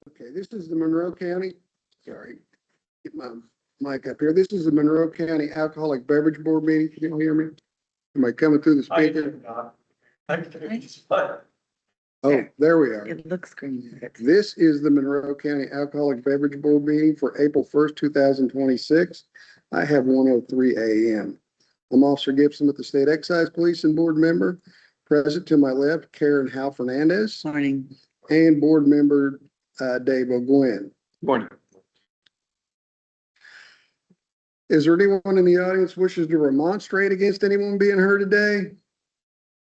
Okay, this is the Monroe County, sorry, get my mic up here. This is the Monroe County Alcoholic Beverage Board meeting. Can you hear me? Am I coming through the speaker? Oh, there we are. It looks green. This is the Monroe County Alcoholic Beverage Board meeting for April 1st, 2026. I have 1:03 a.m. I'm Officer Gibson with the State Excise Police and Board member. Present to my left, Karen Howe Fernandez, Morning. and Board member Dave O'Gwen. Morning. Is there anyone in the audience wishes to remonstrate against anyone being heard today?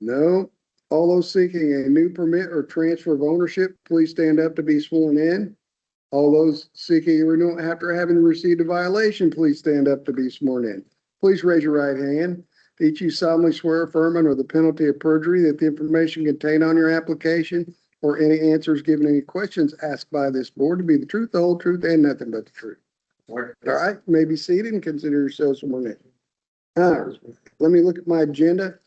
No. All those seeking a new permit or transfer of ownership, please stand up to be sworn in. All those seeking a renewal after having received a violation, please stand up to be sworn in. Please raise your right hand. Each you solemnly swear affirm under the penalty of perjury that the information contained on your application or any answers given any questions asked by this board to be the truth, the whole truth, and nothing but the truth. All right, you may be seated and consider yourselves sworn in. Let me look at my agenda.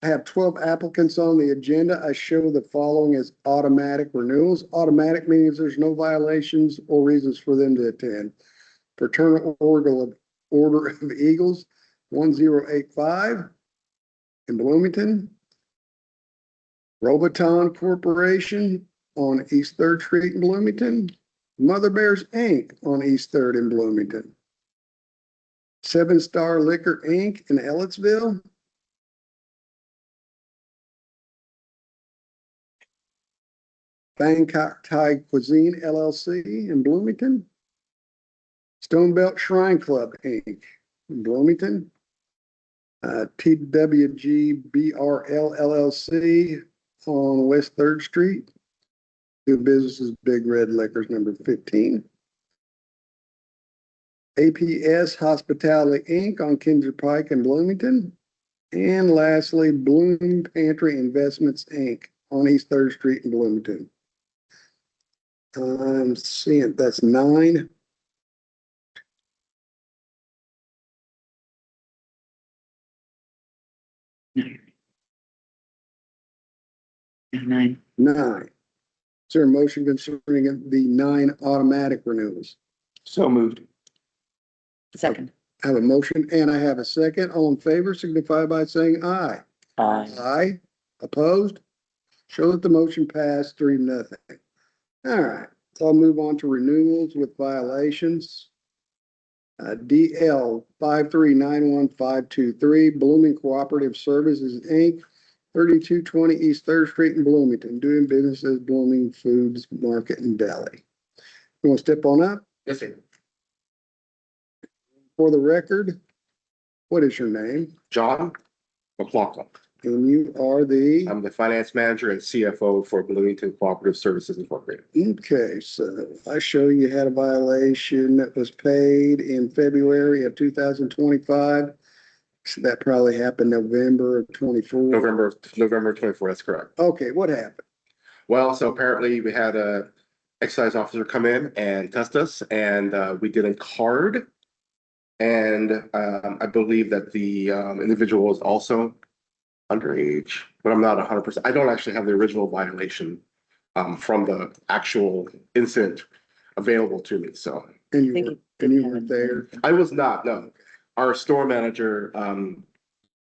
I have 12 applicants on the agenda. I show the following as automatic renewals. Automatic means there's no violations or reasons for them to attend. Fraternal Order of Eagles, 1085 in Bloomington. Roboton Corporation on East 3rd Street in Bloomington. Mother Bears Inc. on East 3rd in Bloomington. 7 Star Liquor Inc. in Ellettsville. Bangkok Thai Cuisine LLC in Bloomington. Stonebelt Shrine Club Inc. in Bloomington. TWG BRL LLC on West 3rd Street. New businesses, Big Red Liquors, number 15. APS Hospitality Inc. on Kinder Pike in Bloomington. And lastly, Bloom Pantry Investments Inc. on East 3rd Street in Bloomington. I'm seeing that's 9. Nine. 9. Is there a motion concerning the 9 automatic renewals? So moved. Second. I have a motion and I have a second. All in favor signify by saying aye. Aye. Aye. Opposed? Show that the motion passed 3-0. All right, so I'll move on to renewals with violations. DL 5391523, Blooming Cooperative Services, Inc., 3220 East 3rd Street in Bloomington, doing business as Blooming Foods Market and Deli. You want to step on up? Yes, sir. For the record, what is your name? John McLaughlin. And you are I'm the finance manager and CFO for Bloomington Cooperative Services Incorporated. okay, so I show you had a violation that was paid in February of 2025. So that probably happened November of 24. November 24, that's correct. Okay, what happened? Well, so apparently we had a excise officer come in and test us, and we did a card. And I believe that the individual was also underage, but I'm not 100%. I don't actually have the original violation from the actual incident available to me. So And I think you it weren't there? I was not, no. Our store manager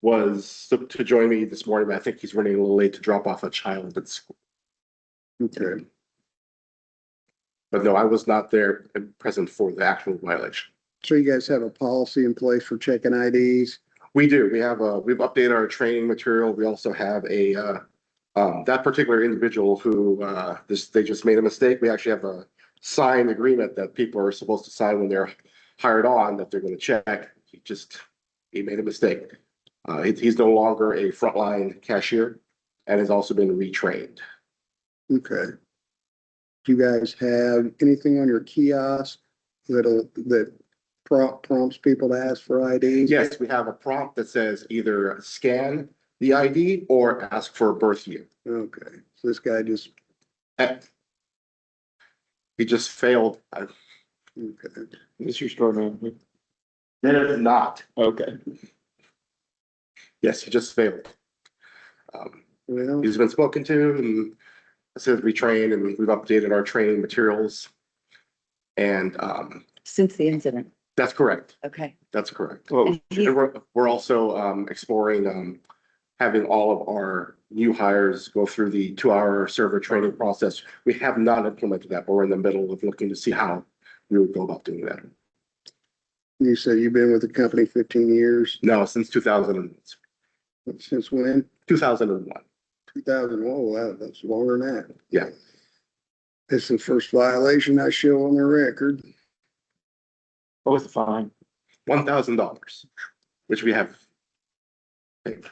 was to join me this morning, but I think he's running a little late to drop off a child at school. Okay, But no, I was not there present for the actual violation. so you guys have a policy in place for checking IDs? We do. We've updated our training material. We also have that particular individual who they just made a mistake. We actually have a signed agreement that people are supposed to sign when they're hired on, that they're going to check. He made a mistake. He's no longer a frontline cashier and has also been retrained. Okay. Do you guys have anything on your kiosk that prompts people to ask for IDs? Yes, we have a prompt that says either scan the ID or ask for a birth year. Okay, so this guy just, He just failed. okay. Is this your store name? It is not. Okay. Yes, he just failed. Well, He's been spoken to, and since we trained and we've updated our training materials. And, Since the incident. that's correct. Okay. That's correct. And he- And we're also, exploring, having all of our new hires go through the 2-hour server training process. We have not implemented that, but we're in the middle of looking to see how we would go about doing that. You said you've been with the company 15 years. No, since 2000, Since when? 2001. 2000. Oh, wow, that's longer than that. Yeah. It's the first violation I show on the record. What was the fine? $1,000, which we have paid.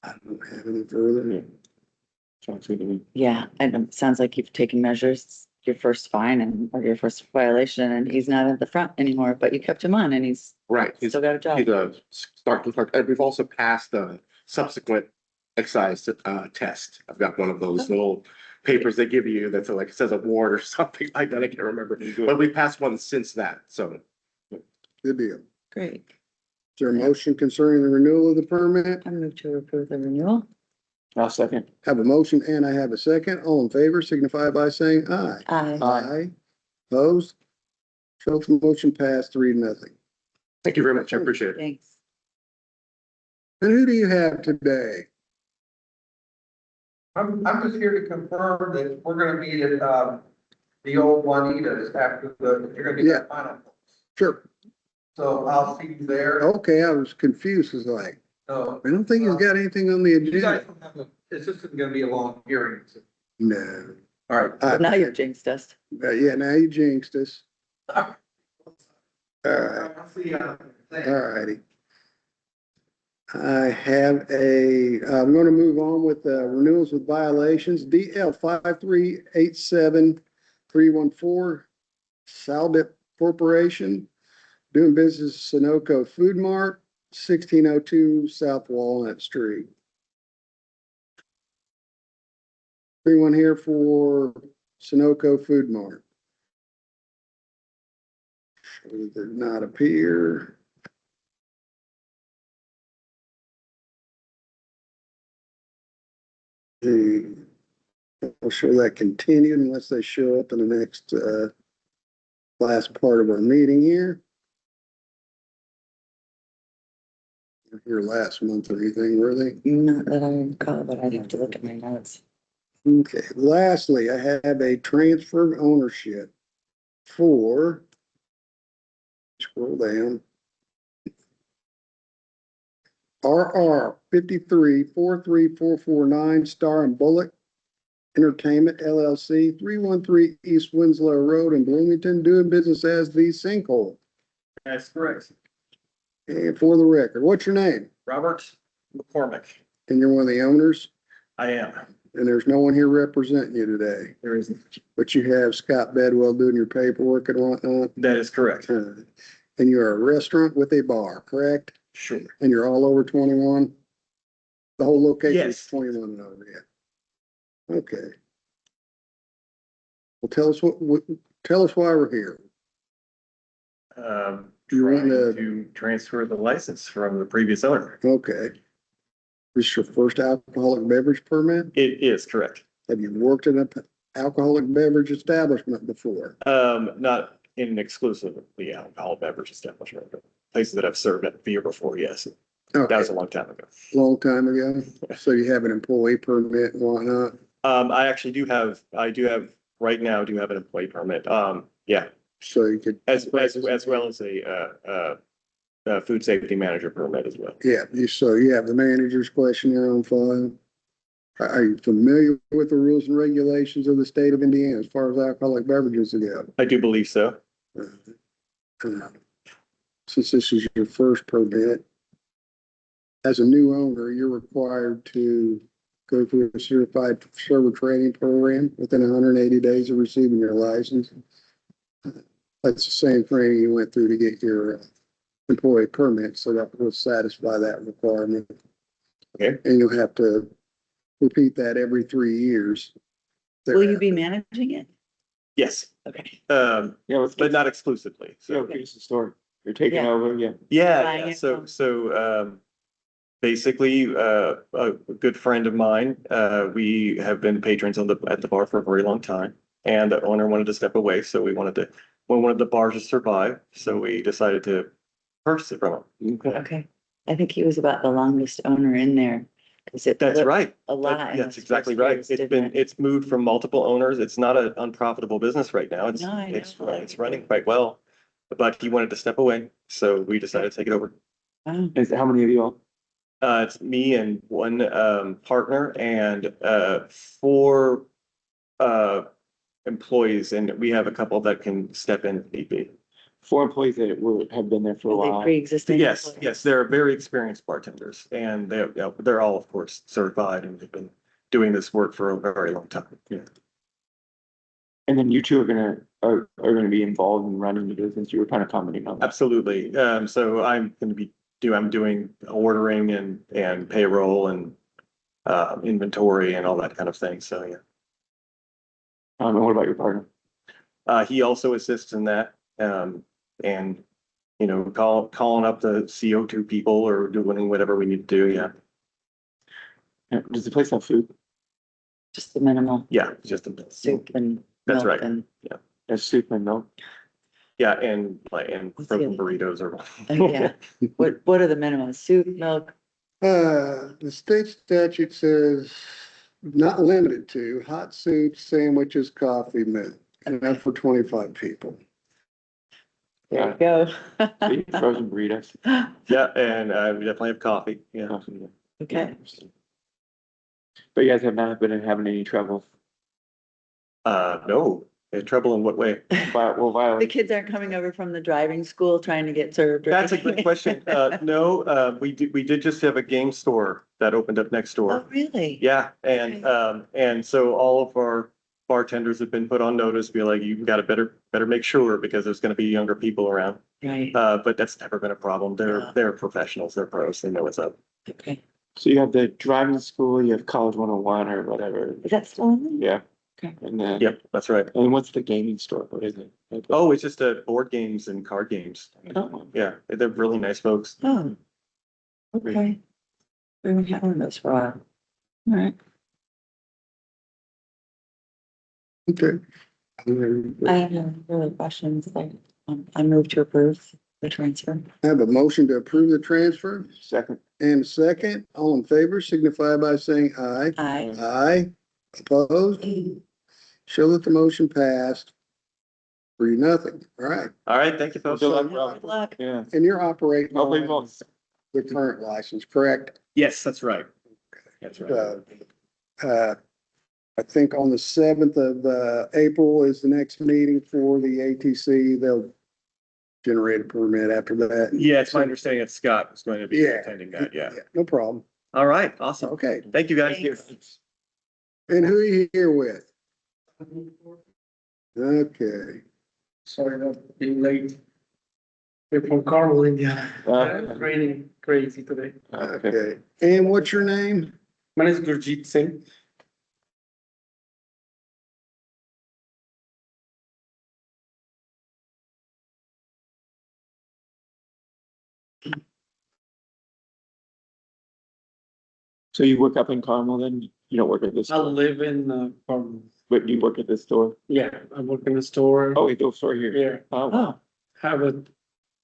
I don't have any further. Yeah, and it sounds like you've taken measures, your first fine and, or your first violation, and he's not at the front anymore, but you kept him on and he's Right. He's still got a job. He's a start, and we've also passed the subsequent excise test. I've got one of those little papers they give you that's like, it says award or something like that. I can't remember, but we passed one since that, so. Good deal. Is Great. there a motion concerning the renewal of the permit? I move to approve the renewal. I'll second. Have a motion and I have a second. All in favor signify by saying aye. Aye. Aye. Opposed? Show the motion passed 3-0. Thank you very much. I appreciate it. Thanks. And who do you have today? I'm just here to confirm that we're gonna meet at, the old Juanita's after you're gonna be Yeah. at pineapple. Sure. So I'll see you there. Okay, I was confused. It's like, So I don't think he's got anything on the you guys agenda. don't have it's just gonna be a long hearing. No. All right. Now you're jinxed us. Yeah, now you jinxed us. All right. I'll see you. All righty. I have I'm gonna move on with renewals with violations. DL 5387314, Saldip Corporation, doing business Sunoco Food Mart, 1602 South Walnut Street. Anyone here for Sunoco Food Mart? Does not appear. I'll show that continued unless they show up in the next, last part of our meeting here. Here last month or anything, were they? Not that I recall, but I'd have to look at my notes. Okay, lastly, I have a transfer of ownership for, scroll down. RR 5343449 Star and Bullock Entertainment LLC, 313 East Winslow Road in Bloomington, doing business as the Sinkhole. That's correct. And for the record, what's your name? Robert McCormick. And you're one of the owners, I am. and there's no one here representing you today, There isn't. but you have Scott Bedwell doing your paperwork and whatnot. That is correct. And you're a restaurant with a bar, correct? Sure. And you're all over 21? The whole location is Yes. 21 and over, yeah. Okay. Well, tell us why we're here. You want Trying to- to transfer the license from the previous owner. Okay. This is your first alcoholic beverage permit? It is correct. Have you worked in an alcoholic beverage establishment before? Not in an exclusively alcohol beverage establishment, but places that I've served at beer before, yes. That Okay, was a long time ago. long time ago. So you have an employee permit and whatnot? I actually do have right now, do have an employee permit. Yeah, So you could. as well as a food safety manager permit as well. Yeah, so you have the manager's questionnaire on file. Are you familiar with the rules and regulations of the state of Indiana as far as alcoholic beverages go? I do believe so. Since this is your first permit, as a new owner, you're required to go through a certified server training program within 180 days of receiving your license. That's the same training you went through to get your employee permit, so that will satisfy that requirement. Okay. And you'll have to repeat that every 3 years. Will you be managing it? Yes, Okay. but not exclusively. So, Yeah, here's the story. You're taking Yeah. over, yeah. yeah, Buying yeah. it So, from- so, basically, a good friend of mine, we have been patrons at the bar for a very long time. And the owner wanted to step away, so we wanted the bar to survive, so we decided to purchase it from him. Okay. I think he was about the longest owner in there. Cause it. That's flipped right. A lot. in That's those exactly first right. years, It's didn't it? it's moved from multiple owners. It's not an unprofitable business right now. No, I know. It's running quite well. But he wanted to step away, so we decided to take it over. Wow. How many of you all? It's me and one partner and four employees, and we have a couple that can step in if need be. 4 employees that have been there for a Are they while. pre-existing? Yes, employees? yes, they're very experienced bartenders, and they're all, of course, certified, and they've been doing this work for a very long time. Yeah. And then you two are gonna be involved in running the business. You were kind of commenting on that. Absolutely. So I'm doing ordering and payroll and inventory and all that kind of thing. So, yeah. And what about your partner? He also assists in that. And, calling up the CO2 people or doing whatever we need to do. Yeah. Does the place have food? Just the minimal Yeah, just a soup and That's milk right. and, There's soup and milk? Yeah, and What's frozen the burritos or. oh, yeah. What are the minimums? Soup, milk? The state statute says not limited to hot soup, sandwiches, coffee, milk, and that's for 25 people. There you go. Frozen burritos? Yeah, and we definitely have coffee. Yeah. Okay. But you guys have not been having any trouble? No, trouble in what way? Well, The violent. kids aren't coming over from the driving school trying to get served. or That's a good anything? question. No, we did just have a game store that opened up next Oh, door. really? Yeah, and so all of our bartenders have been put on notice, be like, you gotta better make sure because there's gonna be younger people around. Right, But that's never been a problem. Yeah. They're professionals, they're pros, they know what's up. okay. So you have the driving school, you have College 101 or whatever. Is that still in there? Yeah. Okay. And then. Yep, that's right. And what's the gaming store? What is it? Oh, it's just board games and card games. Oh, Yeah, they're really nice folks. oh. Okay. We haven't had one of those for a while. All right. Okay. I have no further questions. I move to approve the transfer. I have a motion to approve the transfer Second. and a second. All in favor signify by saying aye. Aye. Aye. Opposed? Show that the motion passed. 3-0. All right. All right, thank you, folks. Good luck, Good Rob. luck. Yeah. And you're operating Hopefully on both. the current license, correct? Yes, that's right. That's right. I think on the 7th of April is the next meeting for the ATC. They'll generate a permit after that. Yeah, it's my understanding that Scott is going to be Yeah. attending that, yeah. No problem. All right, awesome. Okay. Thank you, guys. Thanks. And who are you here with? Okay. Sorry about being late. We're from Carmel, Indiana. It's raining crazy today. Okay. And what's your name? My name is Gurjit Singh. So you work up in Carmel then? You don't work at this I store, live in Carmel. but you work at this store? Yeah, I work in a store. Oh, wait, the store here. Here, Oh, Oh, have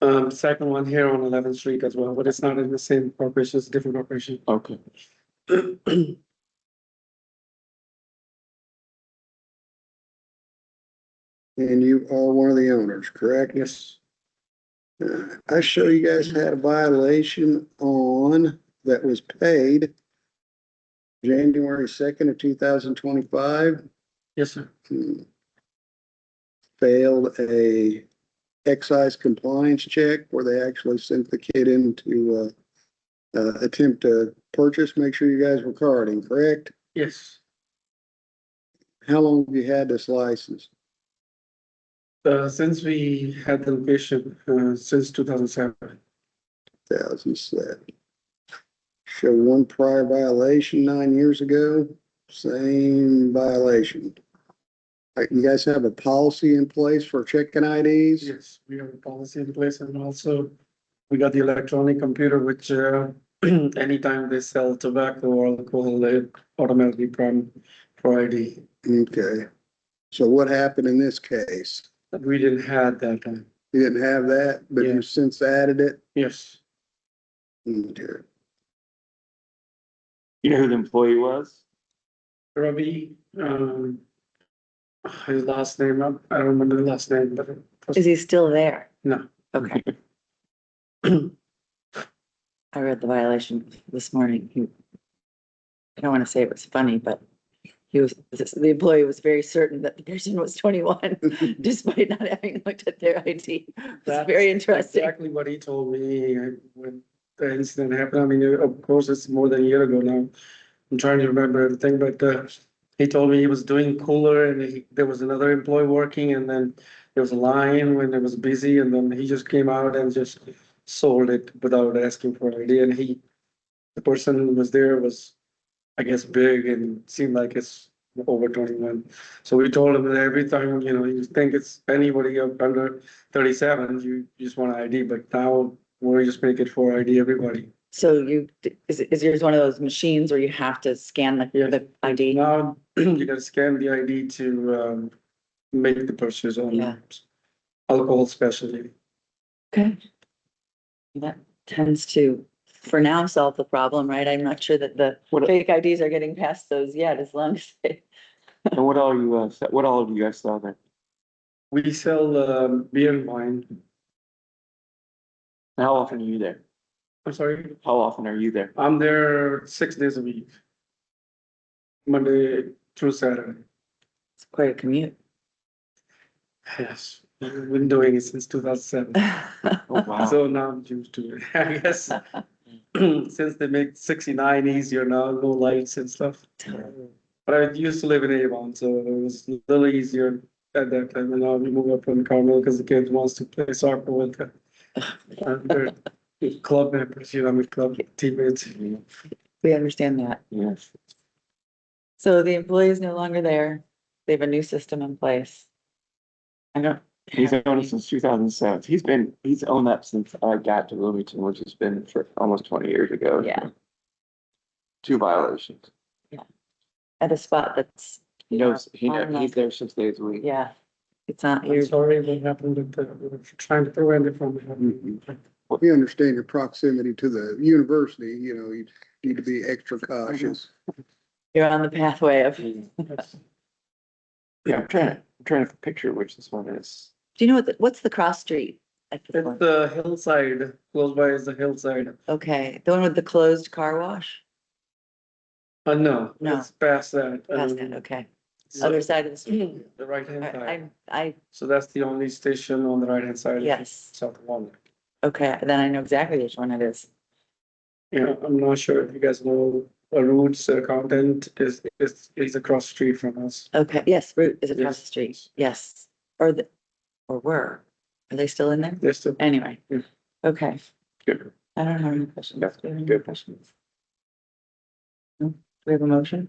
a second one here on 11th Street as well, but it's not in the same corporation, it's a different corporation. okay. And you are one of the owners, correct? Yes, I show you guys had a violation on that was paid January 2nd of 2025. yes, sir. Failed a excise compliance check where they actually sent the kid in to attempt to purchase. Make sure you guys were carding, correct? Yes. How long have you had this license? Since we had the location, since 2007. 2007. Show one prior violation 9 years ago, same violation. You guys have a policy in place for checking IDs? Yes, we have a policy in place and also we got the electronic computer, which anytime they sell tobacco or alcohol, they automatically prompt for ID. Okay. So what happened in this case? But we didn't have that time. You didn't have that, but Yeah. you since added it? Yes. Okay. You know who the employee was? Ravi, his last name, I don't remember the last name, but it was- Is he still there? no. Okay. I read the violation this morning. I don't want to say it was funny, but the employee was very certain that the person was 21 despite not having looked at their ID. It's That's very interesting. Exactly what he told me when the incident happened. I mean, of course, it's more than a year ago now. I'm trying to remember everything, but he told me he was doing cooler and there was another employee working and then there was a line when it was busy and then he just came out and just sold it without asking for ID. And the person who was there was, I guess, big and seemed like it's over 21. So we told him that every time, you think it's anybody up under 37, you just want an ID, but now we're just make it for ID everybody. So is yours one of those machines where you have to scan the ID? Now you gotta scan the ID to make the purchase on Yeah. alcohol especially. Okay. That tends to, for now, solve the problem, right? I'm not sure that the What- fake IDs are getting past those yet, as long as they. And what all you, what all of you guys sell there? We sell beer and wine. How often are you there? I'm sorry, How often are you there? I'm there 6 days a week. Monday through Saturday. It's quite a commute. Yes, we've been doing it since 2007. Oh, wow. So now I'm used to it, I guess. Since they make 69 easier now, no lights and stuff. But I used to live in Avon, so it was a little easier at that time. And now we move up from Carmel because the kids wants to play soccer with their club members, with club teammates. We understand that. Yes. So the employee is no longer there. They have a new system in place. I don't. He's have owned any- it since 2007. He's owned that since I got to Wilmington, which has been for almost 20 years ago. Yeah. 2 violations. At a spot that's. He knows, long he's enough. there 6 days a week. Yeah. It's not, I'm you're, sorry what happened with we were trying to prevent it from happening. We understand your proximity to the university, you need to be extra cautious. you're on the pathway of, Yeah, I'm trying to picture which this one is. do you know what's the cross street? At the It's front? the hillside, close by is the hillside. Okay, the one with the closed car wash? No, No. it's past that. Past that, okay. so- Other side of the street. The right hand side. I, So that's the only station on the right hand side. Yes. South of Walnut. okay, then I know exactly which one it is. Yeah, I'm not sure if you guys know, Root's accountant is across the street from us. Okay, yes, Route is across Yes. the street, yes. Or were, are they still in there? They're still, Anyway, Yeah. okay. Good. I don't have any questions. That's Do you have any good. questions? No? Do we have a motion?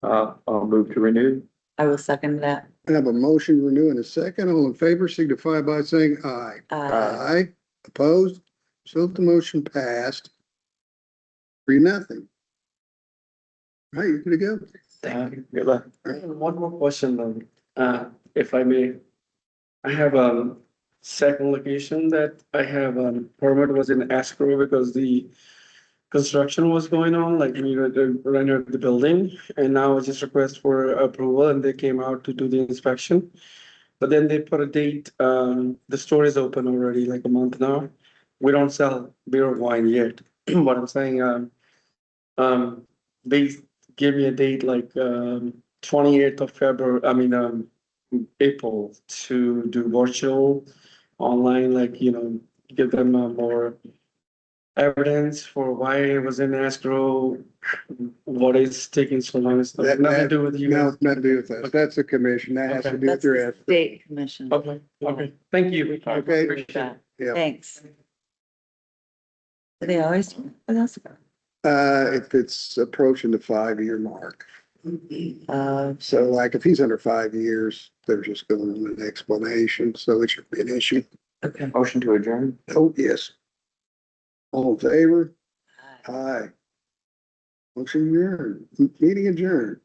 I'll move to renew. I will second that. I have a motion renewing a second. All in favor signify by saying aye. Aye. Opposed? So the motion passed. 3-0. All right, you're good to go. Good luck. one more question though, if I may. I have a second location that I have permit was in escrow because the construction was going on, like we rented the building, and now I just request for approval and they came out to do the inspection. But then they put a date, the store is open already like a month now. We don't sell beer or wine yet. What I'm saying, they gave me a date like 28th of February, April to do virtual online, like, give them more evidence for why it was in escrow, what is taking so long, it's That- nothing to that- do with you. No, nothing to do with us. That's a commission. That has to Okay. do with That's your the escrow. state commission. Okay, okay, thank you. Okay. Appreciate it. Yeah. Thanks. Do they always, what else? If it's approaching the 5-year mark. So like if he's under 5 years, they're just going on an explanation, so it should be an issue. Okay. Motion to adjourn. Oh, yes. All in favor? Aye. Motion adjourned, meeting adjourned.